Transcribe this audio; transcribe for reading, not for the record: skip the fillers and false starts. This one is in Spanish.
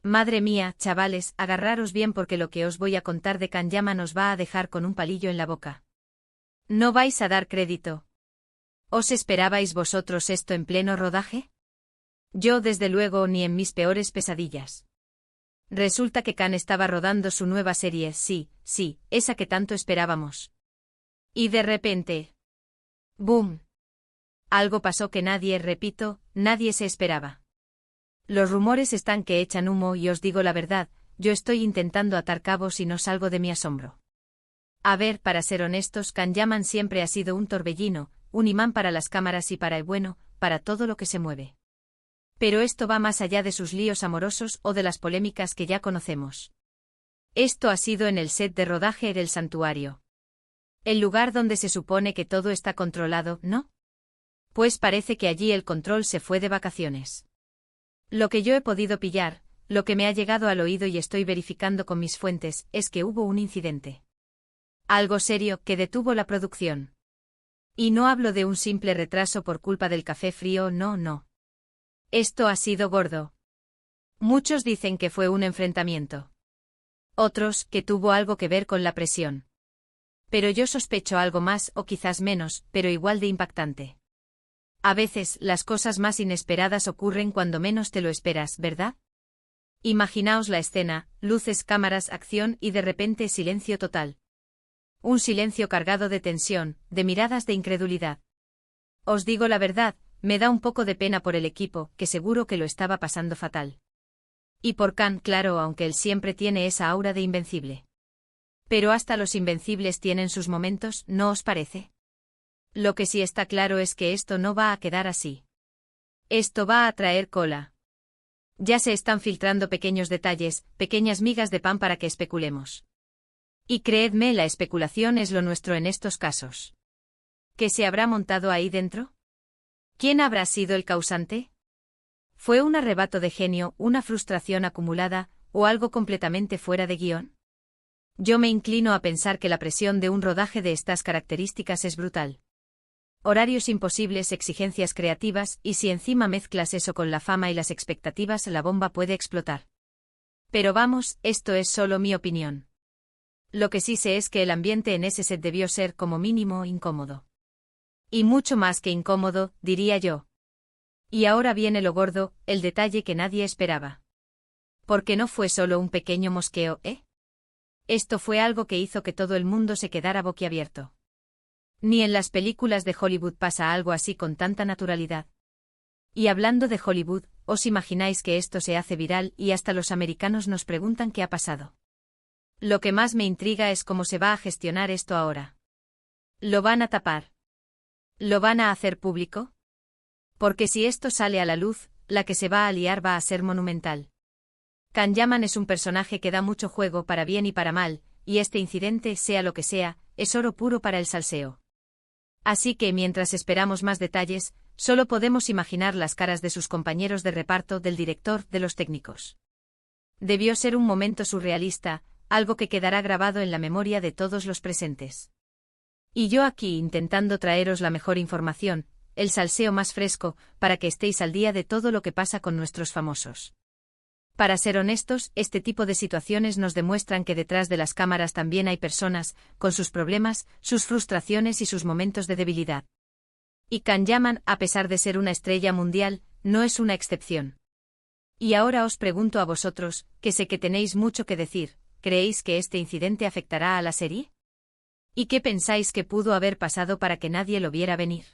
Madre mía, chavales, agarraros bien porque lo que os voy a contar de Kan-Yaman os va a dejar con un palillo en la boca. No vais a dar crédito. ¿Os esperabais vosotros esto en pleno rodaje? Yo desde luego ni en mis peores pesadillas. Resulta que Kan estaba rodando su nueva serie, sí, esa que tanto esperábamos. Y de repente... ¡boom! Algo pasó que nadie se esperaba. Los rumores están que echan humo y os digo la verdad, yo estoy intentando atar cabos y no salgo de mi asombro. A ver, para ser honestos, Kan-Yaman siempre ha sido un torbellino, un imán para las cámaras y para todo lo que se mueve. Pero esto va más allá de sus líos amorosos o de las polémicas que ya conocemos. Esto ha sido en el set de rodaje del Santuario. El lugar donde se supone que todo está controlado, ¿no? Pues parece que allí el control se fue de vacaciones. Lo que yo he podido pillar, lo que me ha llegado al oído y estoy verificando con mis fuentes, es que hubo un incidente. Algo serio que detuvo la producción. Y no hablo de un simple retraso por culpa del café frío, no. Esto ha sido gordo. Muchos dicen que fue un enfrentamiento. Otros, que tuvo algo que ver con la presión. Pero yo sospecho algo más o quizás menos, pero igual de impactante. A veces, las cosas más inesperadas ocurren cuando menos te lo esperas, ¿verdad? Imaginaos la escena, luces, cámaras, acción y de repente silencio total. Un silencio cargado de tensión, de miradas de incredulidad. Os digo la verdad, me da un poco de pena por el equipo, que seguro que lo estaba pasando fatal. Y por Kan, claro, aunque él siempre tiene esa aura de invencible. Pero hasta los invencibles tienen sus momentos, ¿no os parece? Lo que sí está claro es que esto no va a quedar así. Esto va a traer cola. Ya se están filtrando pequeños detalles, pequeñas migas de pan para que especulemos. Y creedme, la especulación es lo nuestro en estos casos. ¿Qué se habrá montado ahí dentro? ¿Quién habrá sido el causante? ¿Fue un arrebato de genio, una frustración acumulada, o algo completamente fuera de guión? Yo me inclino a pensar que la presión de un rodaje de estas características es brutal. Horarios imposibles, exigencias creativas, y si encima mezclas eso con la fama y las expectativas, la bomba puede explotar. Pero vamos, esto es solo mi opinión. Lo que sí sé es que el ambiente en ese set debió ser como mínimo incómodo. Y mucho más que incómodo, diría yo. Y ahora viene lo gordo, el detalle que nadie esperaba. Porque no fue solo un pequeño mosqueo, ¿eh? Esto fue algo que hizo que todo el mundo se quedara boquiabierto. Ni en las películas de Hollywood pasa algo así con tanta naturalidad. Y hablando de Hollywood, ¿os imagináis que esto se hace viral y hasta los americanos nos preguntan qué ha pasado? Lo que más me intriga es cómo se va a gestionar esto ahora. ¿Lo van a tapar? ¿Lo van a hacer público? Porque si esto sale a la luz, la que se va a liar va a ser monumental. Kan-Yaman es un personaje que da mucho juego para bien y para mal, y este incidente, sea lo que sea, es oro puro para el salseo. Así que mientras esperamos más detalles, solo podemos imaginar las caras de sus compañeros de reparto, del director, de los técnicos. Debió ser un momento surrealista, algo que quedará grabado en la memoria de todos los presentes. Y yo aquí intentando traeros la mejor información, el salseo más fresco, para que estéis al día de todo lo que pasa con nuestros famosos. Para ser honestos, este tipo de situaciones nos demuestran que detrás de las cámaras también hay personas, con sus problemas, sus frustraciones y sus momentos de debilidad. Y Kan-Yaman, a pesar de ser una estrella mundial, no es una excepción. Y ahora os pregunto a vosotros, que sé que tenéis mucho que decir, ¿creéis que este incidente afectará a la serie? ¿Y qué pensáis que pudo haber pasado para que nadie lo viera venir?